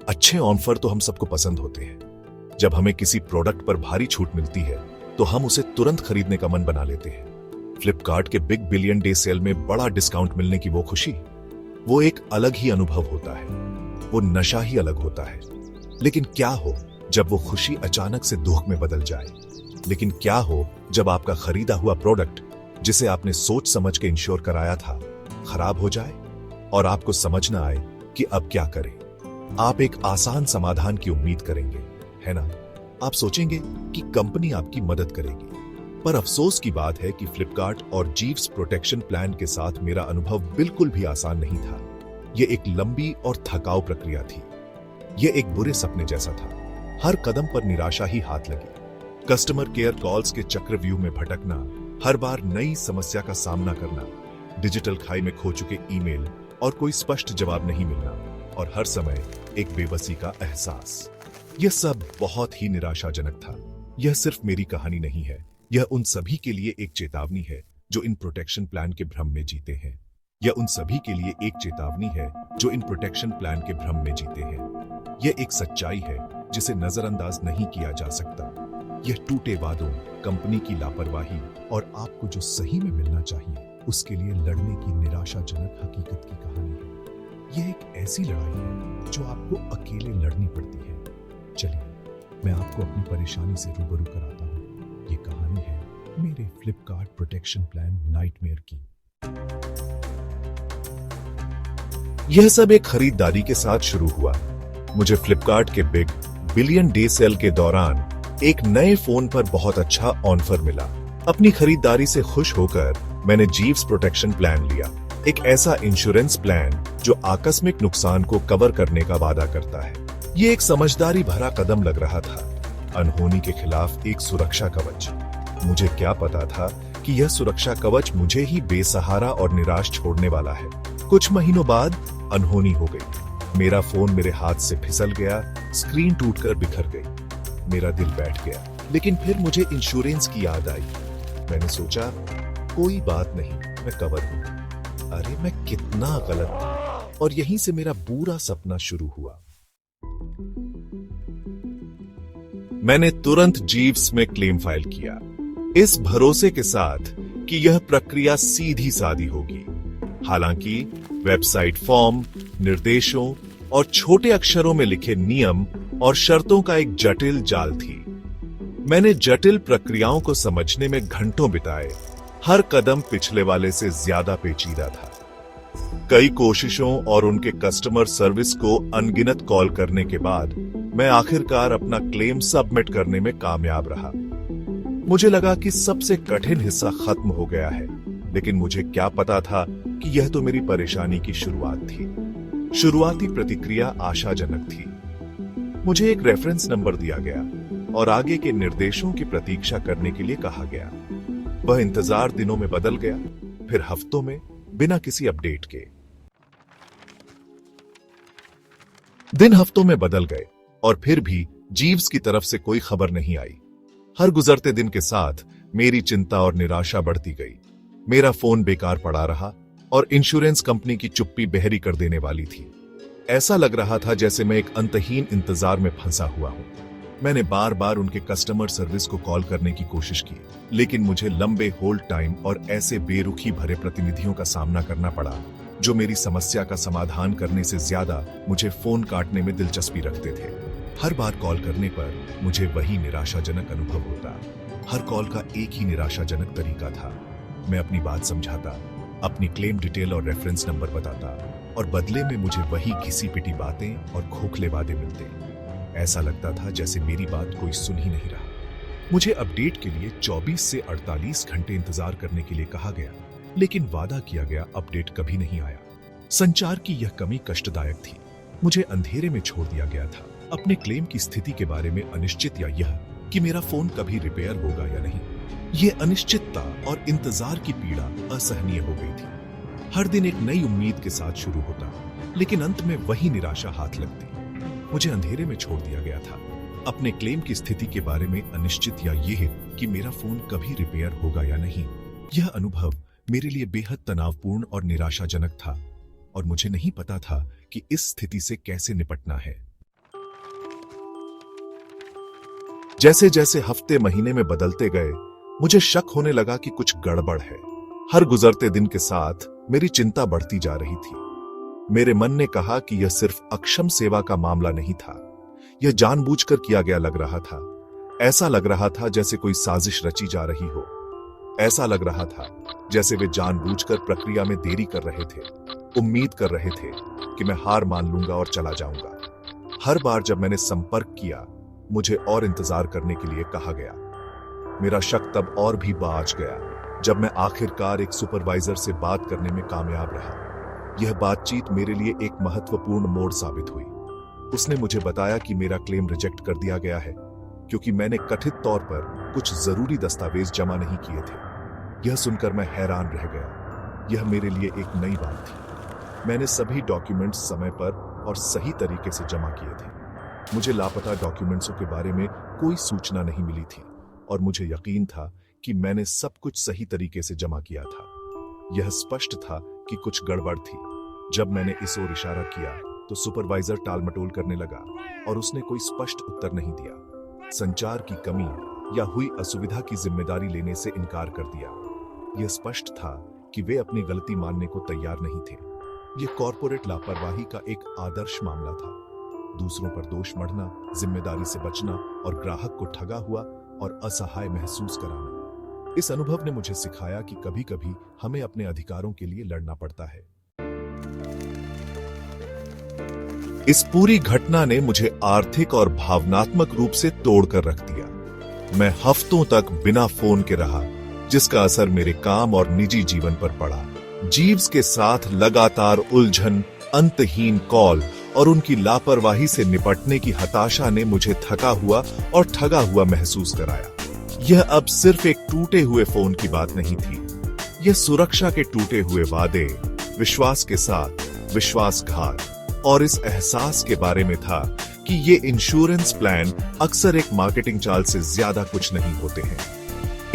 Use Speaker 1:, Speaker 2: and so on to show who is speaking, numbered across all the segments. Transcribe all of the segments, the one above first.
Speaker 1: अच्छे ऑफर तो हम सबको पसंद होते हैं। जब हमें किसी प्रोडक्ट पर भारी छूट मिलती है तो हम उसे तुरंत खरीदने का मन बना लेते हैं। फ्लिपकार्ट के बिग बिलियन डे सेल में बड़ा डिस्काउंट मिलने की वो खुशी, वो एक अलग ही अनुभव होता है, वो नशा ही अलग होता है। लेकिन क्या हो जब वो खुशी अचानक से दुख में बदल जाए? लेकिन क्या हो जब आपका खरीदा हुआ प्रोडक्ट, जिसे आपने सोच समझ के इंश्योर कराया था, खराब हो जाए और आपको समझ ना आए कि अब क्या करें? आप एक आसान समाधान की उम्मीद करेंगे, है ना? आप सोचेंगे कि कंपनी आपकी मदद करेगी। पर अफसोस की बात है कि फ्लिपकार्ट और जीव्स प्रोटेक्शन प्लान के साथ मेरा अनुभव बिल्कुल भी आसान नहीं था। यह एक लंबी और थकाऊ प्रक्रिया थी। यह एक बुरे सपने जैसा था। हर कदम पर निराशा ही हाथ लगी। कस्टमर केयर कॉल्स के चक्रव्यूह में भटकना, हर बार नई समस्या का सामना करना, डिजिटल खाई में खो चुके ईमेल और कोई स्पष्ट जवाब नहीं मिलना, और हर समय एक बेबसी का एहसास। यह सब बहुत ही निराशाजनक था। यह सिर्फ मेरी कहानी नहीं है, यह उन सभी के लिए एक चेतावनी है जो इन प्रोटेक्शन प्लान के भ्रम में जीते हैं। यह उन सभी के लिए एक चेतावनी है जो इन प्रोटेक्शन प्लान के भ्रम में जीते हैं। यह एक सच्चाई है जिसे नजरअंदाज नहीं किया जा सकता। यह टूटे वादों, कंपनी की लापरवाही और आपको जो सही में मिलना चाहिए उसके लिए लड़ने की निराशाजनक हकीकत की कहानी है। यह एक ऐसी लड़ाई है जो आपको अकेले लड़नी पड़ती है। चलिए मैं आपको अपनी परेशानी से रूबरू कराता हूँ। ये कहानी है मेरे फ्लिपकार्ट प्रोटेक्शन प्लान नाइटमेयर की। यह सब एक खरीदारी के साथ शुरू हुआ। मुझे फ्लिपकार्ट के बिग बिलियन डे सेल के दौरान एक नए फोन पर बहुत अच्छा ऑफर मिला। अपनी खरीदारी से खुश होकर मैंने जीव्स प्रोटेक्शन प्लान लिया, एक ऐसा इंश्योरेंस प्लान जो आकस्मिक नुकसान को कवर करने का वादा करता है। ये एक समझदारी भरा कदम लग रहा था, अनहोनी के खिलाफ एक सुरक्षा कवच। मुझे क्या पता था कि यह सुरक्षा कवच मुझे ही बेसहारा और निराश छोड़ने वाला है। कुछ महीनों बाद अनहोनी हो गई। मेरा फोन मेरे हाथ से फिसल गया, स्क्रीन टूटकर बिखर गई। मेरा दिल बैठ गया, लेकिन फिर मुझे इंश्योरेंस की याद आई। मैंने सोचा कोई बात नहीं, मैं कवर हूं। अरे मैं कितना गलत था, और यहीं से मेरा बुरा सपना शुरू हुआ। मैंने तुरंत जीव्स में क्लेम फाइल किया, इस भरोसे के साथ कि यह प्रक्रिया सीधी सादी होगी। हालांकि वेबसाइट फॉर्म, निर्देशों और छोटे अक्षरों में लिखे नियम और शर्तों का एक जटिल जाल थी। मैंने जटिल प्रक्रियाओं को समझने में घंटों बिताए। हर कदम पिछले वाले से ज्यादा पेचीदा था। कई कोशिशों और उनके कस्टमर सर्विस को अनगिनत कॉल करने के बाद मैं आखिरकार अपना क्लेम सबमिट करने में कामयाब रहा। मुझे लगा कि सबसे कठिन हिस्सा खत्म हो गया है, लेकिन मुझे क्या पता था कि यह तो मेरी परेशानी की शुरुआत थी। शुरुआती प्रतिक्रिया आशाजनक थी। मुझे एक रेफरेंस नंबर दिया गया और आगे के निर्देशों की प्रतीक्षा करने के लिए कहा गया। वह इंतजार दिनों में बदल गया, फिर हफ्तों में, बिना किसी अपडेट के। दिन हफ्तों में बदल गए और फिर भी जीव्स की तरफ से कोई खबर नहीं आई। हर गुजरते दिन के साथ मेरी चिंता और निराशा बढ़ती गई। मेरा फोन बेकार पड़ा रहा और इंश्योरेंस कंपनी की चुप्पी बहरी कर देने वाली थी। ऐसा लग रहा था जैसे मैं एक अंतहीन इंतजार में फंसा हुआ हूं। मैंने बार बार उनके कस्टमर सर्विस को कॉल करने की कोशिश की, लेकिन मुझे लंबे होल्ड टाइम और ऐसे बेरुखी भरे प्रतिनिधियों का सामना करना पड़ा जो मेरी समस्या का समाधान करने से ज्यादा मुझे फोन काटने में दिलचस्पी रखते थे। हर बार कॉल करने पर मुझे वही निराशाजनक अनुभव होता। हर कॉल का एक ही निराशाजनक तरीका था। मैं अपनी बात समझाता, अपनी क्लेम डिटेल और रेफरेंस नंबर बताता, और बदले में मुझे वही घिसी पिटी बातें और खोखले वादे मिलते। ऐसा लगता था जैसे मेरी बात कोई सुन ही नहीं रहा। मुझे अपडेट के लिए 24 से 48 घंटे इंतजार करने के लिए कहा गया, लेकिन वादा किया गया अपडेट कभी नहीं आया। संचार की यह कमी कष्टदायक थी। मुझे अंधेरे में छोड़ दिया गया था, अपने क्लेम की स्थिति के बारे में अनिश्चित, या यह कि मेरा फोन कभी रिपेयर होगा या नहीं। यह अनिश्चितता और इंतजार की पीड़ा असहनीय हो गई थी। हर दिन एक नई उम्मीद के साथ शुरू होता, लेकिन अंत में वही निराशा हाथ लगती। मुझे अंधेरे में छोड़ दिया गया था, अपने क्लेम की स्थिति के बारे में अनिश्चित, या यह कि मेरा फोन कभी रिपेयर होगा या नहीं। यह अनुभव मेरे लिए बेहद तनावपूर्ण और निराशाजनक था। और मुझे नहीं पता था कि इस स्थिति से कैसे निपटना है। जैसे जैसे हफ्ते महीने में बदलते गए, मुझे शक होने लगा कि कुछ गड़बड़ है। हर गुजरते दिन के साथ मेरी चिंता बढ़ती जा रही थी। मेरे मन ने कहा कि यह सिर्फ अक्षम सेवा का मामला नहीं था, यह जानबूझकर किया गया लग रहा था। ऐसा लग रहा था जैसे कोई साजिश रची जा रही हो। ऐसा लग रहा था जैसे वे जानबूझकर प्रक्रिया में देरी कर रहे थे, उम्मीद कर रहे थे कि मैं हार मान लूंगा और चला जाऊंगा। हर बार जब मैंने संपर्क किया, मुझे और इंतजार करने के लिए कहा गया। मेरा शक तब और भी बाज गया जब मैं आखिरकार एक सुपरवाइजर से बात करने में कामयाब रहा। यह बातचीत मेरे लिए एक महत्वपूर्ण मोड़ साबित हुई। उसने मुझे बताया कि मेरा क्लेम रिजेक्ट कर दिया गया है क्योंकि मैंने कथित तौर पर कुछ जरूरी दस्तावेज जमा नहीं किए थे। यह सुनकर मैं हैरान रह गया। यह मेरे लिए एक नई बात थी। मैंने सभी डॉक्यूमेंट्स समय पर और सही तरीके से जमा किए थे। मुझे लापता डॉक्यूमेंट्सों के बारे में कोई सूचना नहीं मिली थी और मुझे यकीन था कि मैंने सब कुछ सही तरीके से जमा किया था। यह स्पष्ट था कि कुछ गड़बड़ थी। जब मैंने इस ओर इशारा किया तो सुपरवाइजर टालमटोल करने लगा और उसने कोई स्पष्ट उत्तर नहीं दिया। संचार की कमी या हुई असुविधा की जिम्मेदारी लेने से इनकार कर दिया। यह स्पष्ट था कि वे अपनी गलती मानने को तैयार नहीं थे। यह कॉर्पोरेट लापरवाही का एक आदर्श मामला था। दूसरों पर दोष मढ़ना, जिम्मेदारी से बचना और ग्राहक को ठगा हुआ और असहाय महसूस कराना। इस अनुभव ने मुझे सिखाया कि कभी-कभी हमें अपने अधिकारों के लिए लड़ना पड़ता है। इस पूरी घटना ने मुझे आर्थिक और भावनात्मक रूप से तोड़कर रख दिया। मैं हफ्तों तक बिना फोन के रहा, जिसका असर मेरे काम और निजी जीवन पर पड़ा। जीव्स के साथ लगातार उलझन, अंतहीन कॉल और उनकी लापरवाही से निपटने की हताशा ने मुझे थका हुआ और ठगा हुआ महसूस कराया। यह अब सिर्फ एक टूटे हुए फोन की बात नहीं थी। यह सुरक्षा के टूटे हुए वादे, विश्वास के साथ विश्वासघात और इस एहसास के बारे में था कि ये इंश्योरेंस प्लान अक्सर एक मार्केटिंग चाल से ज्यादा कुछ नहीं होते हैं।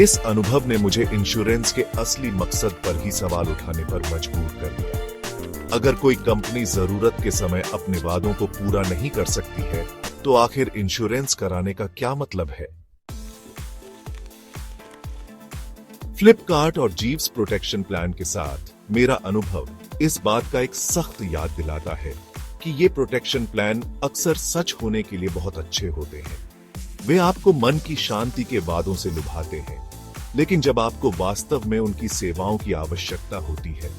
Speaker 1: इस अनुभव ने मुझे इंश्योरेंस के असली मकसद पर ही सवाल उठाने पर मजबूर कर दिया। अगर कोई कंपनी जरूरत के समय अपने वादों को पूरा नहीं कर सकती है, तो आखिर इंश्योरेंस कराने का क्या मतलब है? फ्लिपकार्ट और जीव्स प्रोटेक्शन प्लान के साथ मेरा अनुभव इस बात का एक सख्त याद दिलाता है कि ये प्रोटेक्शन प्लान अक्सर सच होने के लिए बहुत अच्छे होते हैं। वे आपको मन की शांति के वादों से लुभाते हैं, लेकिन जब आपको वास्तव में उनकी सेवाओं की आवश्यकता होती है,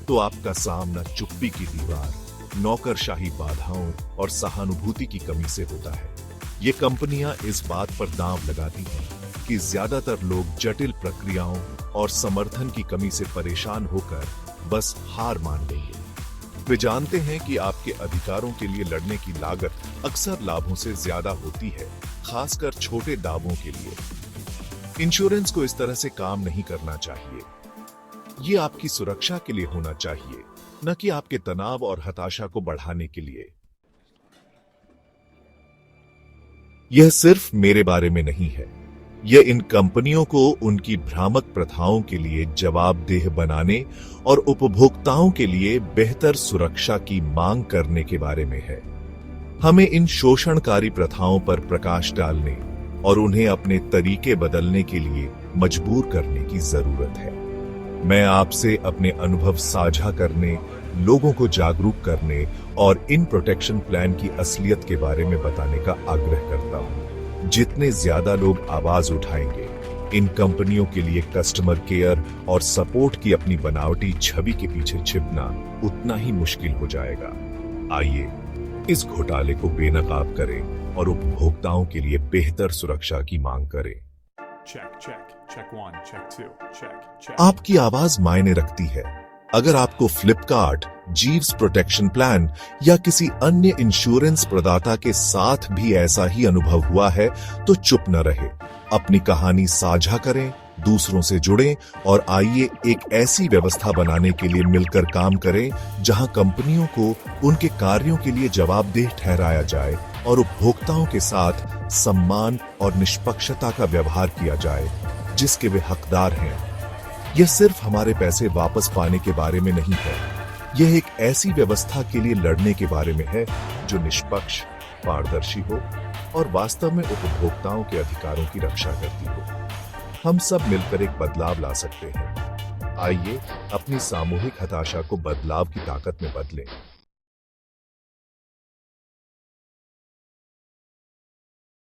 Speaker 1: तो आपका सामना चुप्पी की दीवार, नौकरशाही बाधाओं और सहानुभूति की कमी से होता है। ये कंपनियां इस बात पर दांव लगाती हैं कि ज्यादातर लोग जटिल प्रक्रियाओं और समर्थन की कमी से परेशान होकर बस हार मान लेंगे। वे जानते हैं कि आपके अधिकारों के लिए लड़ने की लागत अक्सर लाभों से ज्यादा होती है, खासकर छोटे दावों के लिए। इंश्योरेंस को इस तरह से काम नहीं करना चाहिए। ये आपकी सुरक्षा के लिए होना चाहिए, न कि आपके तनाव और हताशा को बढ़ाने के लिए। यह सिर्फ मेरे बारे में नहीं है। यह इन कंपनियों को उनकी भ्रामक प्रथाओं के लिए जवाबदेह बनाने और उपभोक्ताओं के लिए बेहतर सुरक्षा की मांग करने के बारे में है। हमें इन शोषणकारी प्रथाओं पर प्रकाश डालने और उन्हें अपने तरीके बदलने के लिए मजबूर करने की जरूरत है। मैं आपसे अपने अनुभव साझा करने, लोगों को जागरूक करने और इन प्रोटेक्शन प्लान की असलियत के बारे में बताने का आग्रह करता हूं। जितने ज्यादा लोग आवाज उठाएंगे, इन कंपनियों के लिए कस्टमर केयर और सपोर्ट की अपनी बनावटी छवि के पीछे छिपना उतना ही मुश्किल हो जाएगा। आइए इस घोटाले को बेनकाब करें और उपभोक्ताओं के लिए बेहतर सुरक्षा की मांग करें।
Speaker 2: Check 1, check 2, check.
Speaker 1: आपकी आवाज मायने रखती है। अगर आपको फ्लिपकार्ट, जीव्स प्रोटेक्शन प्लान या किसी अन्य इंश्योरेंस प्रदाता के साथ भी ऐसा ही अनुभव हुआ है, तो चुप न रहे। अपनी कहानी साझा करें, दूसरों से जुड़ें और आइए एक ऐसी व्यवस्था बनाने के लिए मिलकर काम करें जहां कंपनियों को उनके कार्यों के लिए जवाबदेह ठहराया जाए और उपभोक्ताओं के साथ सम्मान और निष्पक्षता का व्यवहार किया जाए जिसके वे हकदार हैं। यह सिर्फ हमारे पैसे वापस पाने के बारे में नहीं है, यह एक ऐसी व्यवस्था के लिए लड़ने के बारे में है जो निष्पक्ष, पारदर्शी हो और वास्तव में उपभोक्ताओं के अधिकारों की रक्षा करती हो। हम सब मिलकर एक बदलाव ला सकते हैं। आइए अपनी सामूहिक हताशा को बदलाव की ताकत में बदलें।